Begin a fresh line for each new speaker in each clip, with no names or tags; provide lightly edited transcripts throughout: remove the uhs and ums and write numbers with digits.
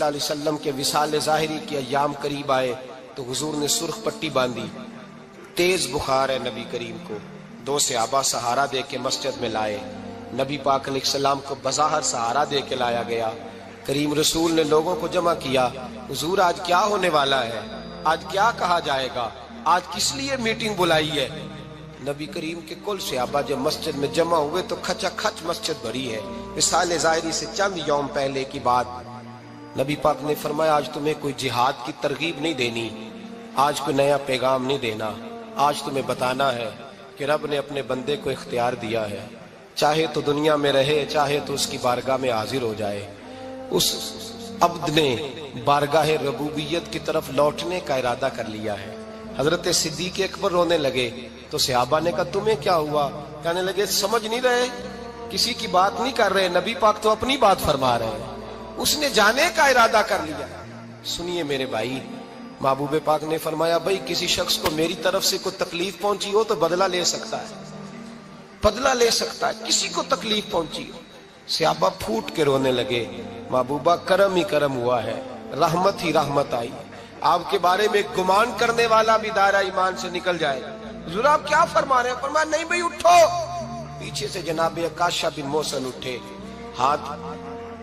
علیہ وسلم کے وصال ظاہری کے ایام قریب آئے تو حضور نے سرخ پٹی باندھی، تیز بخار ہے نبی کریم کو، 2 صحابہ سہارا دے کے مسجد میں لائے، نبی پاک علیہ السلام کو بظاہر سہارا دے کے لایا گیا۔ کریم رسول نے لوگوں کو جمع کیا، حضور آج کیا ہونے والا ہے، آج کیا کہا جائے گا، آج کس لیے میٹنگ بلائی ہے؟ نبی کریم کے کل صحابہ جب مسجد میں جمع ہوئے تو کھچا کھچ مسجد بھری ہے۔ وصال ظاہری سے چند یوم پہلے کی بات، نبی پاک نے فرمایا آج تمہیں کوئی جہاد کی ترغیب نہیں دینی، آج کوئی نیا پیغام نہیں دینا، آج تمہیں بتانا ہے کہ رب نے اپنے بندے کو اختیار دیا ہے، چاہے تو دنیا میں رہے، چاہے تو اس کی بارگاہ میں حاضر ہو جائے۔ اس عبد نے بارگاہ ربوبیت کی طرف لوٹنے کا ارادہ کر لیا ہے۔ حضرت صدیق اکبر رونے لگے تو صحابہ نے کہا تمہیں کیا ہوا؟ کہنے لگے سمجھ نہیں رہے، کسی کی بات نہیں کر رہے، نبی پاک تو اپنی بات فرما رہے ہیں، اس نے جانے کا ارادہ کر لیا۔ سنیے میرے بھائی، محبوب پاک نے فرمایا بھائی کسی شخص کو میری طرف سے کوئی تکلیف پہنچی ہو تو بدلہ لے سکتا ہے، بدلہ لے سکتا ہے، کسی کو تکلیف پہنچی ہو۔ صحابہ پھوٹ کے رونے لگے، محبوبہ کرم ہی کرم ہوا ہے، رحمت ہی رحمت آئی، آپ کے بارے میں گمان کرنے والا بھی دائرہ ایمان سے نکل جائے۔ حضور آپ کیا فرما رہے ہیں؟ فرمایا نہیں بھئی اٹھو۔ پیچھے سے جناب عکاشہ بن محصن اٹھے، ہاتھ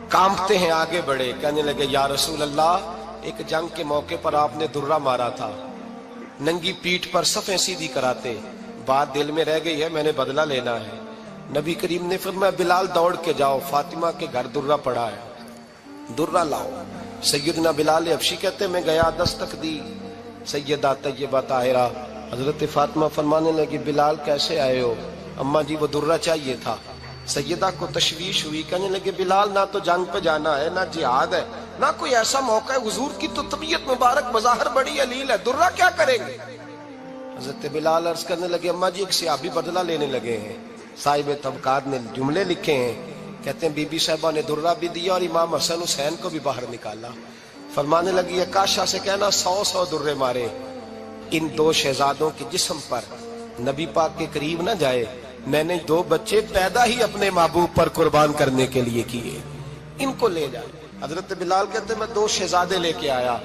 کانپتے ہیں، آگے بڑھے، کہنے لگے یا رسول اللہ، ایک جنگ کے موقع پر آپ نے درہ مارا تھا، ننگی پیٹھ پر صفیں سیدھی کراتے، بات دل میں رہ گئی ہے، میں نے بدلہ لینا ہے۔ نبی کریم نے فرمایا بلال دوڑ کے جاؤ، فاطمہ کے گھر درہ پڑا ہے، درہ لاؤ۔ سیدنا بلال حبشی کہتے میں گیا، دستک دی سیدہ طیبہ طاہرہ، حضرت فاطمہ فرمانے لگی بلال کیسے آئے ہو؟ اماں جی وہ درہ چاہیے تھا۔ سیدہ کو تشویش ہوئی، کہنے لگے بلال نہ تو جنگ پہ جانا ہے، نہ جہاد ہے، نہ کوئی ایسا موقع ہے، حضور کی تو طبیعت مبارک بظاہر بڑی علیل ہے، درہ کیا کریں گے؟ حضرت بلال عرض کرنے لگے اماں جی ایک صحابی بدلہ لینے لگے ہیں، صاحب طبقات نے جملے لکھے ہیں، کہتے ہیں بی بی صاحبہ نے درہ بھی دیا اور امام حسن حسین کو بھی باہر نکالا۔ فرمانے لگی عکاشہ سے کہنا 100 درے مارے، ان 2 شہزادوں کے جسم پر نبی پاک کے قریب نہ جائے، میں نے 2 بچے پیدا ہی اپنے محبوب پر قربان کرنے کے لیے کیے، ان کو لے جائے۔ حضرت بلال کہتے ہیں میں 2 شہزادے لے کے آیا،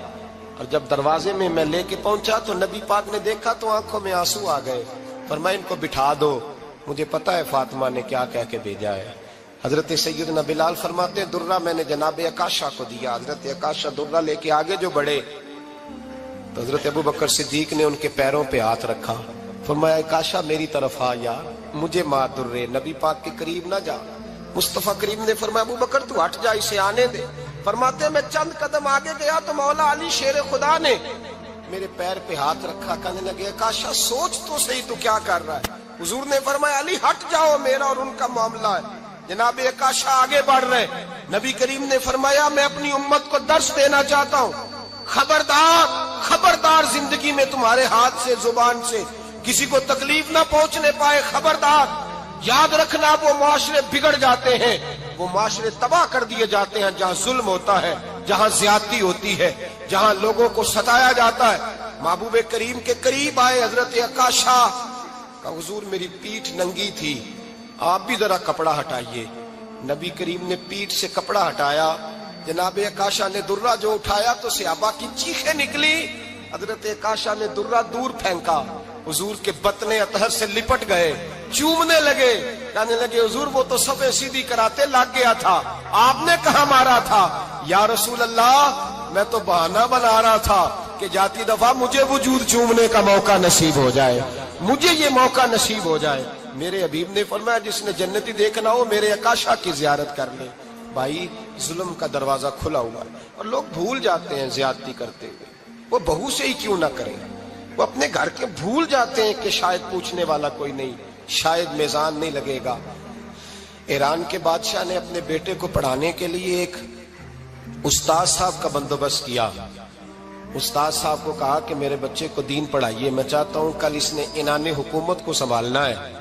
اور جب دروازے میں میں لے کے پہنچا تو نبی پاک نے دیکھا تو آنکھوں میں آنسو آ گئے، فرمایا ان کو بٹھا دو، مجھے پتا ہے فاطمہ نے کیا کہہ کے بھیجا ہے۔ حضرت سیدنا بلال فرماتے ہیں درہ میں نے جناب عکاشہ کو دیا، حضرت عکاشہ درہ لے کے آگے جو بڑھے تو حضرت ابو بکر صدیق نے ان کے پیروں پہ ہاتھ رکھا، فرمایا عکاشہ میری طرف آ یار، مجھے مار درے، نبی پاک کے قریب نہ جا۔ مصطفیٰ کریم نے فرمایا ابو بکر تو ہٹ جا، اسے آنے دے۔ فرماتے ہیں میں چند قدم آگے گیا تو مولا علی شیر خدا نے میرے پیر پہ ہاتھ رکھا، کہنے لگے عکاشہ سوچ تو صحیح تو کیا کر رہا ہے؟ حضور نے فرمایا علی ہٹ جاؤ، میرا اور ان کا معاملہ ہے۔ جناب عکاشہ آگے بڑھ رہے، نبی کریم نے فرمایا میں اپنی امت کو درس دینا چاہتا ہوں، خبردار خبردار زندگی میں تمہارے ہاتھ سے زبان سے کسی کو تکلیف نہ پہنچنے پائے، خبردار یاد رکھنا وہ معاشرے بگڑ جاتے ہیں، وہ معاشرے تباہ کر دیے جاتے ہیں جہاں ظلم ہوتا ہے، جہاں زیادتی ہوتی ہے، جہاں لوگوں کو ستایا جاتا ہے۔ محبوب کریم کے قریب آئے حضرت عکاشہ، کہا حضور میری پیٹھ ننگی تھی، آپ بھی ذرا کپڑا ہٹائیے۔ نبی کریم نے پیٹھ سے کپڑا ہٹایا، جناب عکاشہ نے درہ جو اٹھایا تو صحابہ کی چیخیں نکلی، حضرت عکاشہ نے درہ دور پھینکا، حضور کے بطن اطہر سے لپٹ گئے، چومنے لگے، کہنے لگے حضور وہ تو صفیں سیدھی کراتے لگ گیا تھا، آپ نے کہاں مارا تھا؟ یا رسول اللہ میں تو بہانہ بنا رہا تھا کہ جاتی دفعہ مجھے وجود چومنے کا موقع نصیب ہو جائے، مجھے یہ موقع نصیب ہو جائے۔ میرے حبیب نے فرمایا جس نے جنتی دیکھنا ہو میرے عکاشہ کی زیارت کر لے۔ بھائی ظلم کا دروازہ کھلا ہوا ہے اور لوگ بھول جاتے ہیں زیادتی کرتے ہوئے، وہ بہو سے ہی کیوں نہ کریں، وہ اپنے گھر کے بھول جاتے ہیں کہ شاید پوچھنے والا کوئی نہیں، شاید میزان نہیں لگے گا۔ ایران کے بادشاہ نے اپنے بیٹے کو پڑھانے کے لیے ایک استاد صاحب کا بندوبست کیا۔ استاد صاحب کو کہا کہ میرے بچے کو دین پڑھائیے، میں چاہتا ہوں کل اس نے عنان حکومت کو سنبھالنا ہے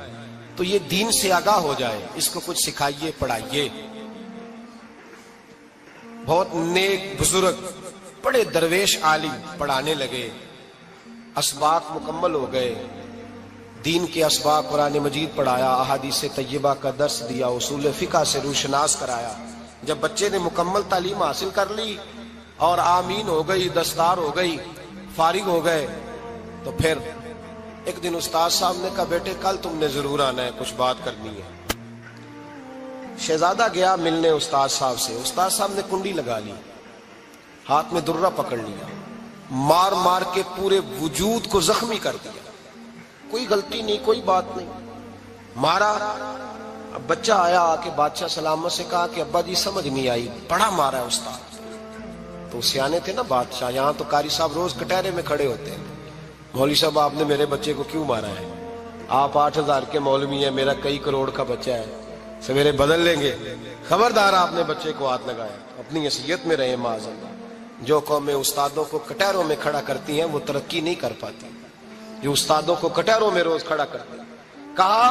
تو یہ دین سے آگاہ ہو جائے، اس کو کچھ سکھائیے پڑھائیے۔ بہت نیک بزرگ بڑے درویش عالم پڑھانے لگے، اسباق مکمل ہو گئے، دین کے اسباق قرآن مجید پڑھایا، احادیث طیبہ کا درس دیا، اصول فقہ سے روشناس کرایا۔ جب بچے نے مکمل تعلیم حاصل کر لی اور آمین ہو گئی، دستار ہو گئی، فارغ ہو گئے، تو پھر ایک دن استاد صاحب نے کہا بیٹے کل تم نے ضرور آنا ہے، کچھ بات کرنی ہے۔ شہزادہ گیا ملنے استاد صاحب سے، استاد صاحب نے کنڈی لگا لی، ہاتھ میں درہ پکڑ لیا، مار مار کے پورے وجود کو زخمی کر دیا، کوئی غلطی نہیں، کوئی بات نہیں، مارا۔ اب بچہ آیا آ کے بادشاہ سلامت سے کہا کہ ابا جی سمجھ نہیں آئی، بڑا مارا ہے استاد۔ تو سیانے تھے نا بادشاہ، یہاں تو قاری صاحب روز کٹہرے میں کھڑے ہوتے ہیں، مولوی صاحب آپ نے میرے بچے کو کیوں مارا ہے؟ آپ 8,000 کے مولوی ہیں، میرا کئی کروڑ کا بچہ ہے، سویرے بدل لیں گے، خبردار آپ نے بچے کو ہاتھ لگایا، اپنی حیثیت میں رہے معاذ اللہ۔ جو قومیں استادوں کو کٹہروں میں کھڑا کرتی ہیں وہ ترقی نہیں کر پاتی، جو استادوں کو کٹہروں میں روز کھڑا کرتے ہیں۔ کہا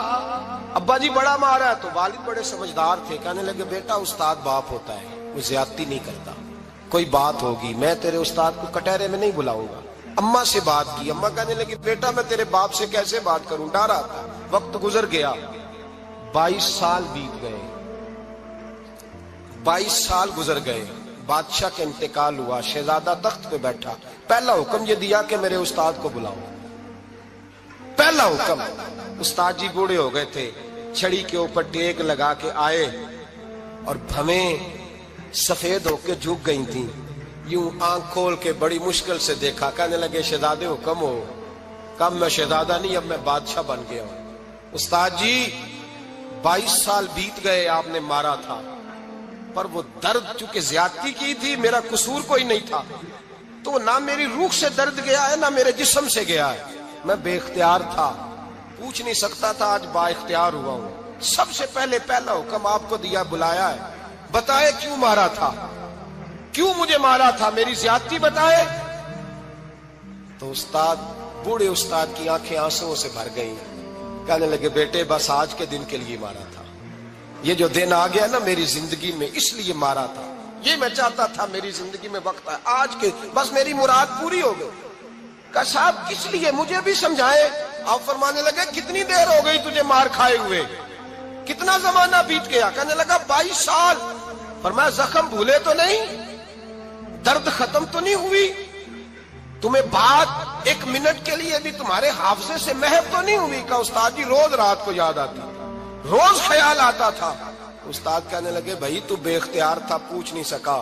ابا جی بڑا مارا ہے، تو والد بڑے سمجھدار تھے، کہنے لگے بیٹا استاد باپ ہوتا ہے، وہ زیادتی نہیں کرتا، کوئی بات ہوگی، میں تیرے استاد کو کٹہرے میں نہیں بلاؤں گا۔ اماں سے بات کی، اماں کہنے لگی بیٹا میں تیرے باپ سے کیسے بات کروں، ڈر آتا۔ وقت گزر گیا، 22 سال بیت گئے، 22 سال گزر گئے، بادشاہ کا انتقال ہوا، شہزادہ تخت پہ بیٹھا، پہلا حکم یہ دیا کہ میرے استاد کو بلاؤ، پہلا حکم۔ استاد جی بوڑھے ہو گئے تھے، چھڑی کے اوپر ٹیک لگا کے آئے اور بھویں سفید ہو کے جھک گئی تھیں، یوں آنکھ کھول کے بڑی مشکل سے دیکھا، کہنے لگے شہزادے حکم ہو۔ کب میں شہزادہ نہیں، اب میں بادشاہ بن گیا ہوں۔ استاد جی 22 سال بیت گئے، آپ نے مارا تھا، پر وہ درد چونکہ زیادتی کی تھی، میرا قصور کوئی نہیں تھا، تو نہ میری روح سے درد گیا ہے نہ میرے جسم سے گیا ہے، میں بے اختیار تھا، پوچھ نہیں سکتا تھا، آج با اختیار ہوا ہوں۔ سب سے پہلے پہلا حکم آپ کو دیا، بلایا ہے، بتائے کیوں مارا تھا، کیوں مجھے مارا تھا، میری زیادتی بتائے۔ تو استاد، بوڑھے استاد کی آنکھیں آنسوؤں سے بھر گئی، کہنے لگے بیٹے بس آج کے دن کے لیے مارا تھا، یہ جو دن آ گیا نا میری زندگی میں، اس لیے مارا تھا، یہ میں چاہتا تھا میری زندگی میں وقت آئے، آج کے بس میری مراد پوری ہو گئی۔ کہا صاحب کس لیے، مجھے بھی سمجھائے۔ آپ فرمانے لگے کتنی دیر ہو گئی تجھے مار کھائے ہوئے، کتنا زمانہ بیت گیا؟ کہنے لگا 22 سال۔ فرمایا زخم بھولے تو نہیں، درد ختم تو نہیں ہوئی، تمہیں بات 1 منٹ کے لیے بھی تمہارے حافظے سے محو تو نہیں ہوئی؟ کہا استاد جی روز رات کو یاد آتی، روز خیال آتا تھا۔ استاد کہنے لگے بھائی تو بے اختیار تھا، پوچھ نہیں سکا،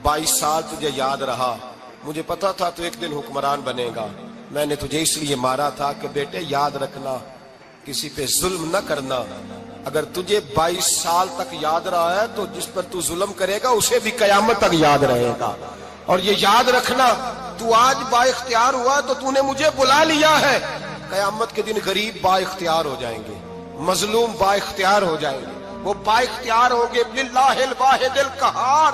22 سال تجھے یاد رہا، مجھے پتا تھا تو ایک دن حکمران بنے گا، میں نے تجھے اس لیے مارا تھا کہ بیٹے یاد رکھنا، کسی پہ ظلم نہ کرنا، اگر تجھے 22 سال تک یاد رہا ہے تو جس پر تو ظلم کرے گا اسے بھی قیامت تک یاد رہے گا، اور یہ یاد رکھنا تو آج با اختیار ہوا تو تو نے مجھے بلا لیا ہے، قیامت کے دن غریب با اختیار ہو جائیں گے، مظلوم با اختیار ہو جائیں گے، وہ با اختیار ہوں گے، للہ الواحد القہار،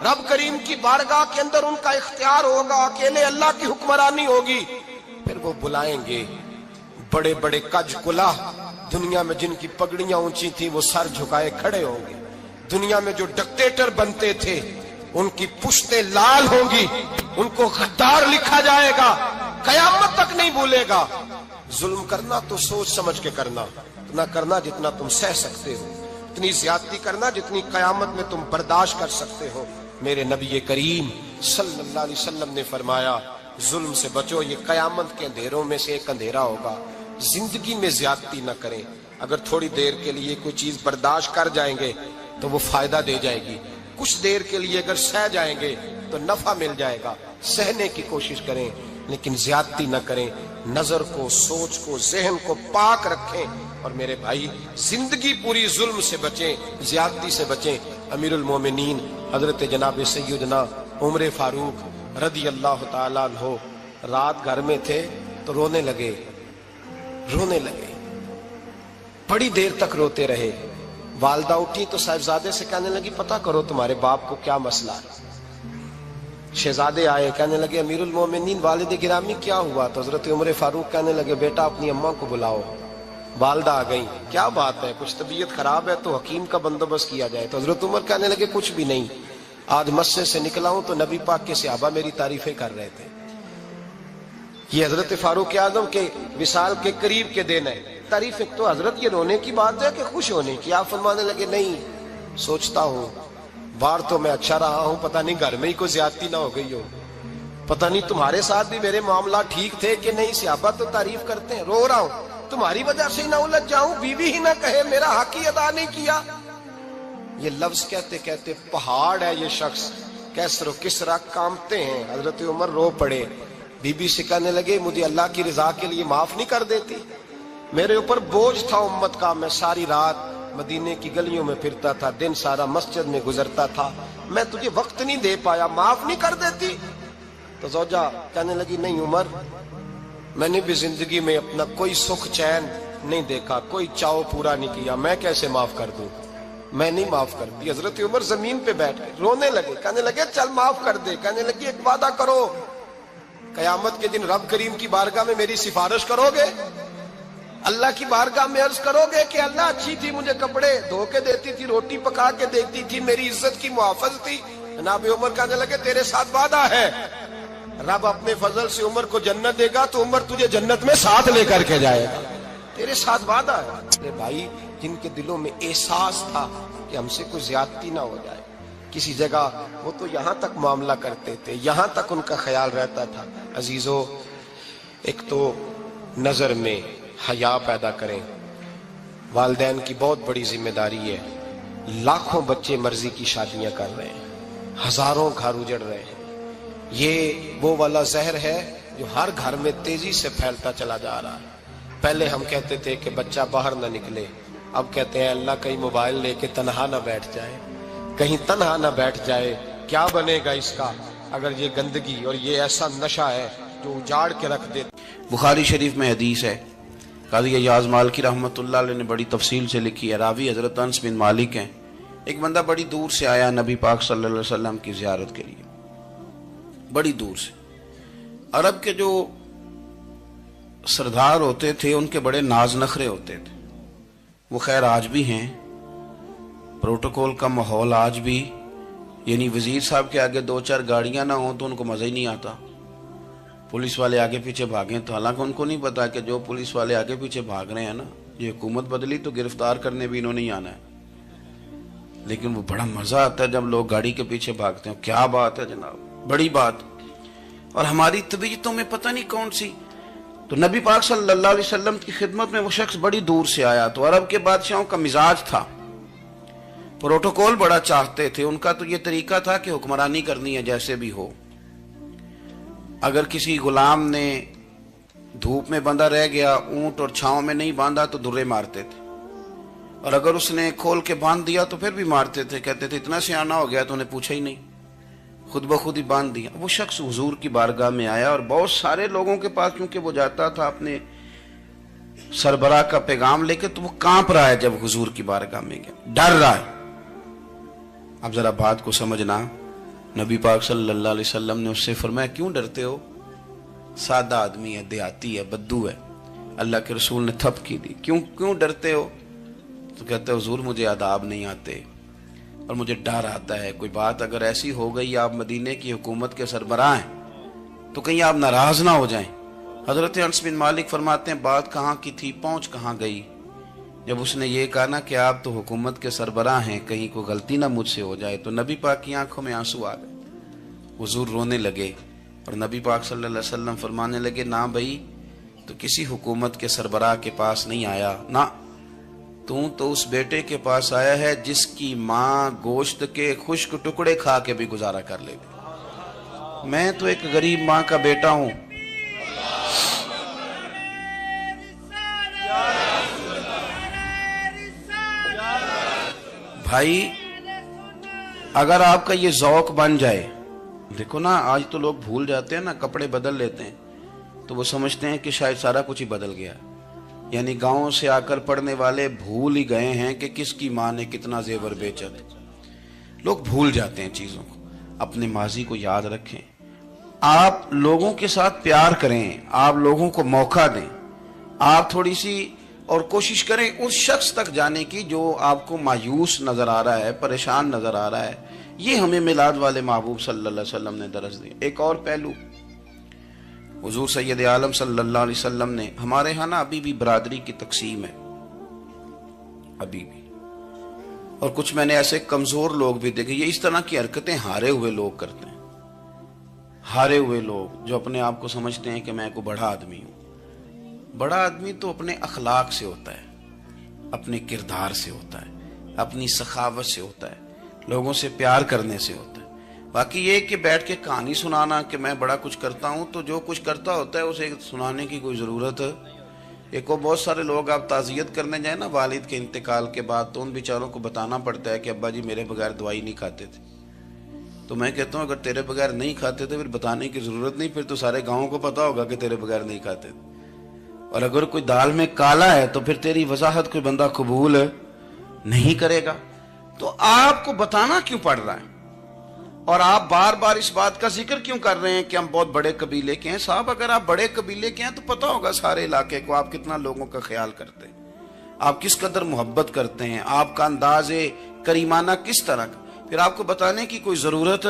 رب کریم کی بارگاہ کے اندر ان کا اختیار ہوگا، اکیلے اللہ کی حکمرانی ہوگی، پھر وہ بلائیں گے، بڑے بڑے کج کلاہ دنیا میں جن کی پگڑیاں اونچی تھیں وہ سر جھکائے کھڑے ہوں گے، دنیا میں جو ڈکٹیٹر بنتے تھے ان کی پشتیں لال ہوں گی، ان کو غدار لکھا جائے گا، قیامت تک نہیں بھولے گا۔ ظلم کرنا تو سوچ سمجھ کے کرنا، اتنا کرنا جتنا تم سہ سکتے ہو، اتنی زیادتی کرنا جتنی قیامت میں تم برداشت کر سکتے ہو۔ میرے نبی کریم صلی اللہ علیہ وسلم نے فرمایا ظلم سے بچو، یہ قیامت کے اندھیروں میں سے ایک اندھیرا ہوگا، زندگی میں زیادتی نہ کریں، اگر تھوڑی دیر کے لیے کوئی چیز برداشت کر جائیں گے تو وہ فائدہ دے جائے گی، کچھ دیر کے لیے اگر سہ جائیں گے تو نفع مل جائے گا، سہنے کی کوشش کریں لیکن زیادتی نہ کریں، نظر کو، سوچ کو، ذہن کو پاک رکھیں، اور میرے بھائی زندگی پوری ظلم سے بچیں، زیادتی سے بچیں۔ امیر المومنین حضرت جناب سیدنا عمر فاروق رضی اللہ تعالیٰ عنہ رات گھر میں تھے تو رونے لگے، بڑی دیر تک روتے رہے، والدہ اٹھی تو صاحبزادے سے کہنے لگی پتہ کرو تمہارے باپ کو کیا مسئلہ ہے۔ شہزادے آئے، کہنے لگے امیر المومنین والد گرامی کیا ہوا؟ تو حضرت عمر فاروق کہنے لگے بیٹا اپنی اماں کو بلاؤ۔ والدہ آ گئی، کیا بات ہے، کچھ طبیعت خراب ہے تو حکیم کا بندوبست کیا جائے۔ تو حضرت عمر کہنے لگے کچھ بھی نہیں، آج مسجد سے نکلا ہوں تو نبی پاک کے صحابہ میری تعریفیں کر رہے تھے۔ یہ حضرت فاروق اعظم کے وصال کے قریب کے دن ہے، تعریفیں تو حضرت یہ رونے کی بات ہے کہ خوش ہونے کی؟ آپ فرمانے لگے نہیں، سوچتا ہوں باہر تو میں اچھا رہا ہوں، پتہ نہیں گھر میں ہی کوئی زیادتی نہ ہو گئی ہو، پتہ نہیں تمہارے ساتھ بھی میرے معاملات ٹھیک تھے کہ نہیں۔ صحابہ تو تعریف کرتے ہیں، رو رہا ہوں تمہاری وجہ سے ہی نہ الجھ جاؤں، بیوی ہی نہ کہے میرا حق ہی ادا نہیں کیا۔ یہ لفظ کہتے کہتے پہاڑ ہے یہ شخص، کیسر و کسرا کانپتے ہیں۔ حضرت عمر رو پڑے، بی بی سے کہنے لگے مجھے اللہ کی رضا کے لیے معاف نہیں کر دیتی؟ میرے اوپر بوجھ تھا امت کا، میں ساری رات مدینے کی گلیوں میں پھرتا تھا، دن سارا مسجد میں گزرتا تھا، میں تجھے وقت نہیں دے پایا، معاف نہیں کر دیتی؟ تو زوجہ کہنے لگی نہیں عمر، میں نے بھی زندگی میں اپنا کوئی سکھ چین نہیں دیکھا، کوئی چاؤ پورا نہیں کیا، میں کیسے معاف کر دوں؟ میں نہیں معاف کرتی۔ حضرت عمر زمین پہ بیٹھ گئے، رونے لگے، کہنے لگے چل معاف کر دے۔ کہنے لگی ایک وعدہ کرو، قیامت کے دن رب کریم کی بارگاہ میں میری سفارش کرو گے؟ اللہ کی بارگاہ میں عرض کرو گے کہ اللہ اچھی تھی، مجھے کپڑے دھو کے دیتی تھی، روٹی پکا کے دیتی تھی، میری عزت کی محافظ تھی؟ جناب عمر کہنے لگے تیرے ساتھ وعدہ ہے، رب اپنے فضل سے عمر کو جنت دے گا تو عمر تجھے جنت میں ساتھ لے کر کے جائے گا، تیرے ساتھ وعدہ ہے۔ میرے بھائی جن کے دلوں میں احساس تھا کہ ہم سے کوئی زیادتی نہ ہو جائے کسی جگہ، وہ تو یہاں تک معاملہ کرتے تھے، یہاں تک ان کا خیال رہتا تھا۔ عزیزو، ایک تو نظر میں حیا پیدا کریں، والدین کی بہت بڑی ذمہ داری ہے۔ لاکھوں بچے مرضی کی شادیاں کر رہے ہیں، ہزاروں گھر اجڑ رہے ہیں، یہ وہ والا زہر ہے جو ہر گھر میں تیزی سے پھیلتا چلا جا رہا ہے۔ پہلے ہم کہتے تھے کہ بچہ باہر نہ نکلے، اب کہتے ہیں اللہ کہیں موبائل لے کے تنہا نہ بیٹھ جائے، کہیں تنہا نہ بیٹھ جائے، کیا بنے گا اس کا اگر یہ گندگی اور یہ ایسا نشہ ہے جو اجاڑ کے رکھ دے۔
بخاری شریف میں حدیث ہے، قاضی ایاز مالکی رحمۃ اللہ علیہ نے بڑی تفصیل سے لکھی ہے، راوی حضرت انس بن مالک ہیں۔ ایک بندہ بڑی دور سے آیا نبی پاک صلی اللہ علیہ وسلم کی زیارت کے لیے، بڑی دور سے۔ عرب کے جو سردار ہوتے تھے ان کے بڑے ناز نخرے ہوتے تھے، وہ خیر آج بھی ہیں، پروٹوکول کا ماحول آج بھی، یعنی وزیر صاحب کے آگے دو چار گاڑیاں نہ ہوں تو ان کو مزہ ہی نہیں آتا، پولیس والے آگے پیچھے بھاگیں تو حالانکہ ان کو نہیں پتا کہ جو پولیس والے آگے پیچھے بھاگ رہے ہیں نا، یہ حکومت بدلی تو گرفتار کرنے بھی انہوں نے آنا ہے، لیکن وہ بڑا مزہ آتا ہے جب لوگ گاڑی کے پیچھے بھاگتے ہیں۔ کیا بات ہے جناب، بڑی بات۔ اور ہماری طبیعتوں میں پتہ نہیں کون سی، تو نبی پاک صلی اللہ علیہ وسلم کی خدمت میں وہ شخص بڑی دور سے آیا، تو عرب کے بادشاہوں کا مزاج تھا، پروٹوکول بڑا چاہتے تھے، ان کا تو یہ طریقہ تھا کہ حکمرانی کرنی ہے جیسے بھی ہو۔ اگر کسی غلام نے دھوپ میں بندھا رہ گیا، اونٹ اور چھاؤں میں نہیں باندھا تو درے مارتے تھے، اور اگر اس نے کھول کے باندھ دیا تو پھر بھی مارتے تھے، کہتے تھے اتنا سیانا ہو گیا تو انہیں پوچھا ہی نہیں، خود بخود ہی باندھ دیا۔ وہ شخص حضور کی بارگاہ میں آیا اور بہت سارے لوگوں کے پاس کیونکہ وہ جاتا تھا اپنے سربراہ کا پیغام لے کے، تو وہ کانپ رہا ہے جب حضور کی بارگاہ میں گیا، ڈر رہا ہے۔ اب ذرا بات کو سمجھنا، نبی پاک صلی اللہ علیہ وسلم نے اس سے فرمایا کیوں ڈرتے ہو؟ سادہ آدمی ہے، دیہاتی ہے، بدو ہے۔ اللہ کے رسول نے تھپ کی دی، کیوں ڈرتے ہو؟ تو کہتے حضور مجھے آداب نہیں آتے اور مجھے ڈر آتا ہے، کوئی بات اگر ایسی ہو گئی، آپ مدینے کی حکومت کے سربراہ ہیں تو کہیں آپ ناراض نہ ہو جائیں۔ حضرت انس بن مالک فرماتے ہیں بات کہاں کی تھی، پہنچ کہاں گئی؟ جب اس نے یہ کہا نا کہ آپ تو حکومت کے سربراہ ہیں، کہیں کوئی غلطی نہ مجھ سے ہو جائے، تو نبی پاک کی آنکھوں میں آنسو آ گئے، حضور رونے لگے، اور نبی پاک صلی اللہ علیہ وسلم فرمانے لگے نہ بھائی، تو کسی حکومت کے سربراہ کے پاس نہیں آیا، نہ تو اس بیٹے کے پاس آیا ہے جس کی ماں گوشت کے خشک ٹکڑے کھا کے بھی گزارا کر لے گی۔ میں تو ایک غریب ماں کا بیٹا ہوں۔ بھائی اگر آپ کا یہ ذوق بن جائے، دیکھو نا آج تو لوگ بھول جاتے ہیں نا، کپڑے بدل لیتے ہیں تو وہ سمجھتے ہیں کہ شاید سارا کچھ ہی بدل گیا، یعنی گاؤں سے آ کر پڑھنے والے بھول ہی گئے ہیں کہ کس کی ماں نے کتنا زیور بیچا تھا۔ لوگ بھول جاتے ہیں چیزوں کو، اپنے ماضی کو یاد رکھیں، آپ لوگوں کے ساتھ پیار کریں، آپ لوگوں کو موقع دیں، آپ تھوڑی سی اور کوشش کریں اس شخص تک جانے کی جو آپ کو مایوس نظر آ رہا ہے، پریشان نظر آ رہا ہے۔ یہ ہمیں میلاد والے محبوب صلی اللہ علیہ وسلم نے درس دیا۔ ایک اور پہلو، حضور سید عالم صلی اللہ علیہ وسلم نے، ہمارے ہاں نا ابھی بھی برادری کی تقسیم ہے، ابھی بھی اور کچھ میں نے ایسے کمزور لوگ بھی دیکھے. یہ اس طرح کی حرکتیں ہارے ہوئے لوگ کرتے ہیں. ہارے ہوئے لوگ جو اپنے آپ کو سمجھتے ہیں کہ میں کوئی بڑا آدمی ہوں. بڑا آدمی تو اپنے اخلاق سے ہوتا ہے, اپنے کردار سے ہوتا ہے, اپنی سخاوت سے ہوتا ہے, لوگوں سے پیار کرنے سے ہوتا ہے. باقی یہ کہ بیٹھ کے کہانی سنانا کہ میں بڑا کچھ کرتا ہوں, تو جو کچھ کرتا ہوتا ہے اسے سنانے کی کوئی ضرورت. ایک اور بہت سارے لوگ آپ تعزیت کرنے جائیں نا والد کے انتقال کے بعد, تو ان بیچاروں کو بتانا پڑتا ہے کہ ابا جی میرے بغیر دوائی نہیں کھاتے تھے. تو میں کہتا ہوں اگر تیرے بغیر نہیں کھاتے تھے پھر بتانے کی ضرورت نہیں, پھر تو سارے گاؤں کو پتا ہوگا کہ تیرے بغیر نہیں کھاتے تھے. اور اگر کوئی دال میں کالا ہے تو پھر تیری وضاحت کوئی بندہ قبول نہیں کرے گا. تو آپ کو بتانا کیوں پڑ رہا ہے, اور آپ بار بار اس بات کا ذکر کیوں کر رہے ہیں کہ ہم بہت بڑے قبیلے کے ہیں؟ صاحب اگر آپ بڑے قبیلے کے ہیں تو پتا ہوگا سارے علاقے کو آپ کتنا لوگوں کا خیال کرتے ہیں, آپ کس قدر محبت کرتے ہیں, آپ کا انداز کریمانہ کس طرح کا. پھر آپ کو بتانے کی کوئی ضرورت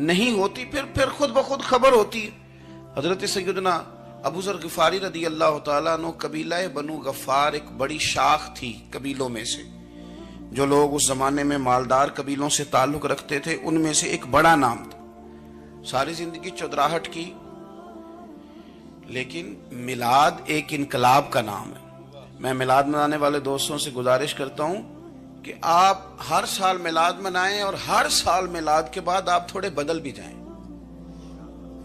نہیں ہوتی, پھر خود بخود خبر ہوتی. حضرت سیدنا ابو ذر غفاری رضی اللہ تعالیٰ عنہ, قبیلہ بنو غفار ایک بڑی شاخ تھی قبیلوں میں سے. جو لوگ اس زمانے میں مالدار قبیلوں سے تعلق رکھتے تھے ان میں سے ایک بڑا نام تھا. ساری زندگی چودراہٹ کی, لیکن میلاد ایک انقلاب کا نام ہے. میں میلاد منانے والے دوستوں سے گزارش کرتا ہوں کہ آپ ہر سال میلاد منائیں, اور ہر سال میلاد کے بعد آپ تھوڑے بدل بھی جائیں,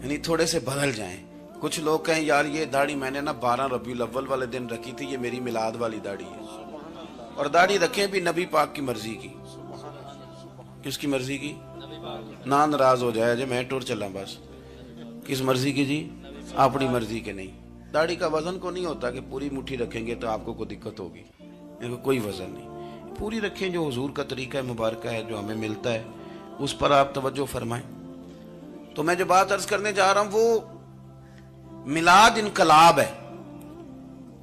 یعنی تھوڑے سے بدل جائیں. کچھ لوگ کہیں یار یہ داڑھی میں نے نا 12 ربیع الاول والے دن رکھی تھی, یہ میری میلاد والی داڑھی ہے. اور داڑھی رکھیں بھی نبی پاک کی مرضی کی. کس کی مرضی کی؟ نہ ناراض ہو جائے جی میں ٹور چلا بس. کس مرضی کی جی؟ اپنی مرضی کے نہیں. داڑھی کا وزن کو نہیں ہوتا کہ پوری مٹھی رکھیں گے تو آپ کو کوئی دقت ہوگی, کوئی وزن نہیں. پوری رکھیں, جو حضور کا طریقہ مبارکہ ہے جو ہمیں ملتا ہے اس پر آپ توجہ فرمائیں. تو میں جو بات عرض کرنے جا رہا ہوں وہ میلاد انقلاب ہے.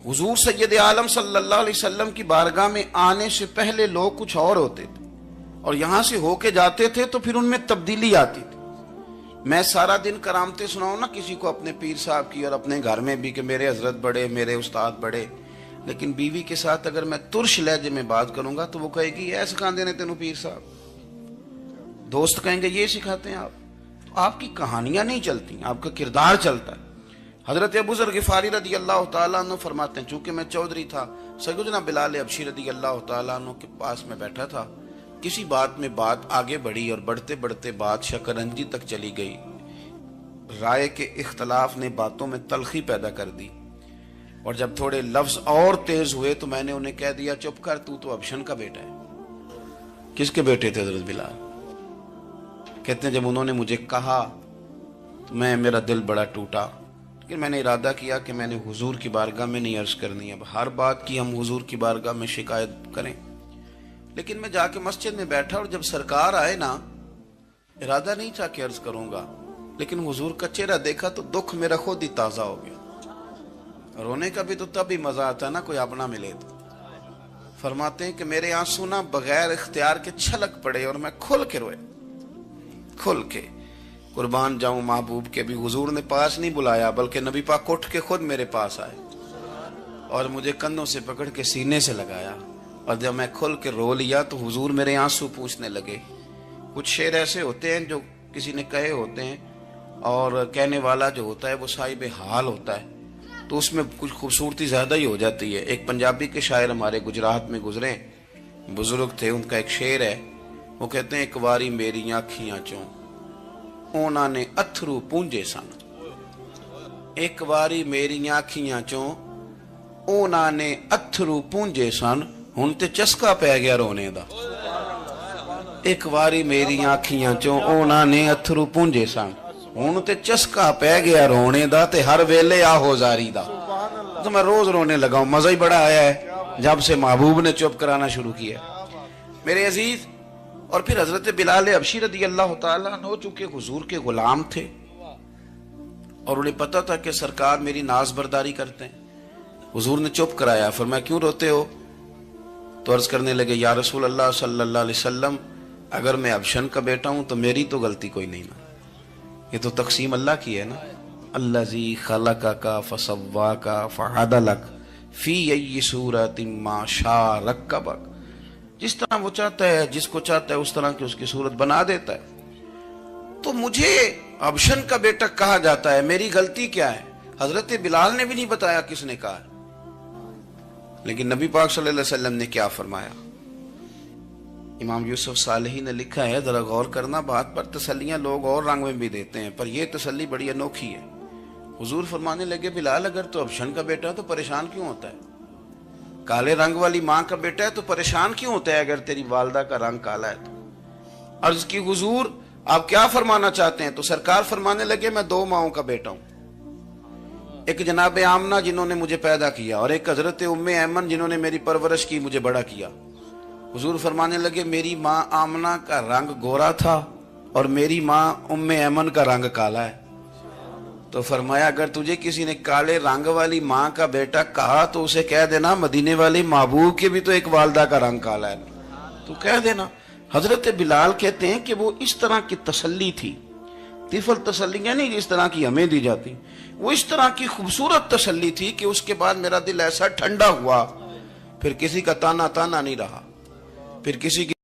حضور سید عالم صلی اللہ علیہ وسلم کی بارگاہ میں آنے سے پہلے لوگ کچھ اور ہوتے تھے, اور یہاں سے ہو کے جاتے تھے تو پھر ان میں تبدیلی آتی تھی. میں سارا دن کرامتیں سناؤں نا کسی کو اپنے پیر صاحب کی, اور اپنے گھر میں بھی کہ میرے حضرت بڑے, میرے استاد بڑے, لیکن بیوی کے ساتھ اگر میں ترش لہجے میں بات کروں گا تو وہ کہے گی یہ سکھاندے نے تینوں پیر صاحب. دوست کہیں گے یہ سکھاتے ہیں آپ. تو آپ کی کہانیاں نہیں چلتی, آپ کا کردار چلتا ہے. حضرت ابو ذر غفاری رضی اللہ تعالیٰ عنہ فرماتے ہیں چونکہ میں چودھری تھا, سیدنا بلال حبشی رضی اللہ تعالیٰ عنہ کے پاس میں بیٹھا تھا. کسی بات میں بات آگے بڑھی اور بڑھتے بڑھتے بات شکنجی تک چلی گئی. رائے کے اختلاف نے باتوں میں تلخی پیدا کر دی, اور جب تھوڑے لفظ اور تیز ہوئے تو میں نے انہیں کہہ دیا چپ کر, تو ابشن کا بیٹا ہے. کس کے بیٹے تھے حضرت بلال؟ کہتے ہیں جب انہوں نے مجھے کہا تو میرا دل بڑا ٹوٹا, لیکن میں نے ارادہ کیا کہ میں نے حضور کی بارگاہ میں نہیں عرض کرنی. اب ہر بات کی ہم حضور کی بارگاہ میں شکایت کریں. لیکن میں جا کے مسجد میں بیٹھا, اور جب سرکار آئے نا, ارادہ نہیں تھا کہ عرض کروں گا, لیکن حضور کا چہرہ دیکھا تو دکھ میرا خود ہی تازہ ہو گیا. رونے کا بھی تو تب ہی مزہ آتا ہے نا کوئی اپنا ملے تو. فرماتے ہیں کہ میرے آنسو نا بغیر اختیار کے چھلک پڑے, اور میں کھل کے روئے, کھل کے. قربان جاؤں محبوب کے, بھی حضور نے پاس نہیں بلایا بلکہ نبی پاک اٹھ کے خود میرے پاس آئے اور مجھے کندھوں سے پکڑ کے سینے سے لگایا. اور جب میں کھل کے رو لیا تو حضور میرے آنسو پوچھنے لگے. کچھ شعر ایسے ہوتے ہیں جو کسی نے کہے ہوتے ہیں, اور کہنے والا جو ہوتا ہے وہ صاحب حال ہوتا ہے, تو اس میں کچھ خوبصورتی زیادہ ہی ہو جاتی ہے. ایک پنجابی کے شاعر ہمارے گجرات میں گزرے, بزرگ تھے, ان کا ایک شعر ہے, وہ کہتے ہیں ایک واری میری آنکھیاں چوں اونا نے اتھرو پونجے سن. ایک واری میری آنکھیاں چوں اونا نے اتھرو پونجے سن, ہن تے چسکا پہ گیا رونے دا. ایک واری میری آنکھیاں چوں اونا نے اتھرو پونجے سن, ہن تے چسکا پہ گیا رونے دا, تے ہر ویلے آہو زاری دا. تو میں روز رونے لگا ہوں, مزہ ہی بڑا آیا ہے جب سے محبوب نے چپ کرانا شروع کیا میرے عزیز. اور پھر حضرت بلال حبشی رضی اللہ تعالیٰ عنہ چونکہ حضور کے غلام تھے, اور انہیں پتا تھا کہ سرکار میری ناز برداری کرتے ہیں, حضور نے چپ کرایا. فرمایا کیوں روتے ہو؟ تو عرض کرنے لگے یا رسول اللہ صلی اللہ علیہ وسلم, اگر میں ابشن کا بیٹا ہوں تو میری تو غلطی کوئی نہیں نا, یہ تو تقسیم اللہ کی ہے نا. الذی خلقک فسواک فعدلک فی ای صورت ما شاء رکبک. جس طرح وہ چاہتا ہے، جس کو چاہتا ہے اس طرح کی اس کی صورت بنا دیتا ہے. تو مجھے ابشن کا بیٹا کہا جاتا ہے، میری غلطی کیا ہے؟ حضرت بلال نے بھی نہیں بتایا کس نے کہا. لیکن نبی پاک صلی اللہ علیہ وسلم نے کیا فرمایا؟ امام یوسف صالحی نے لکھا ہے، ذرا غور کرنا بات پر، تسلیاں لوگ اور رنگ میں بھی دیتے ہیں پر یہ تسلی بڑی انوکھی ہے. حضور فرمانے لگے، بلال اگر تو ابشن کا بیٹا تو پریشان کیوں ہوتا ہے؟ کالے رنگ والی ماں کا بیٹا ہے تو پریشان کیوں ہوتا ہے اگر تیری والدہ کا رنگ کالا ہے تو؟ عرض کی حضور آپ کیا فرمانا چاہتے ہیں؟ تو سرکار فرمانے لگے، میں دو ماؤں کا بیٹا ہوں، ایک جناب آمنہ جنہوں نے مجھے پیدا کیا اور ایک حضرت ام ایمن جنہوں نے میری پرورش کی، مجھے بڑا کیا. حضور فرمانے لگے، میری ماں آمنہ کا رنگ گورا تھا اور میری ماں ام ایمن کا رنگ کالا ہے. تو فرمایا اگر تجھے کسی نے کالے رنگ والی ماں کا بیٹا کہا تو اسے کہہ دینا مدینے والے محبوب کے بھی تو ایک والدہ کا رنگ کالا ہے، تو کہہ دینا. حضرت بلال کہتے ہیں کہ وہ اس طرح کی تسلی تھی، طفل تسلیاں نہیں جس طرح کی ہمیں دی جاتی، وہ اس طرح کی خوبصورت تسلی تھی کہ اس کے بعد میرا دل ایسا ٹھنڈا ہوا، پھر کسی کا تانا نہیں رہا، پھر کسی کی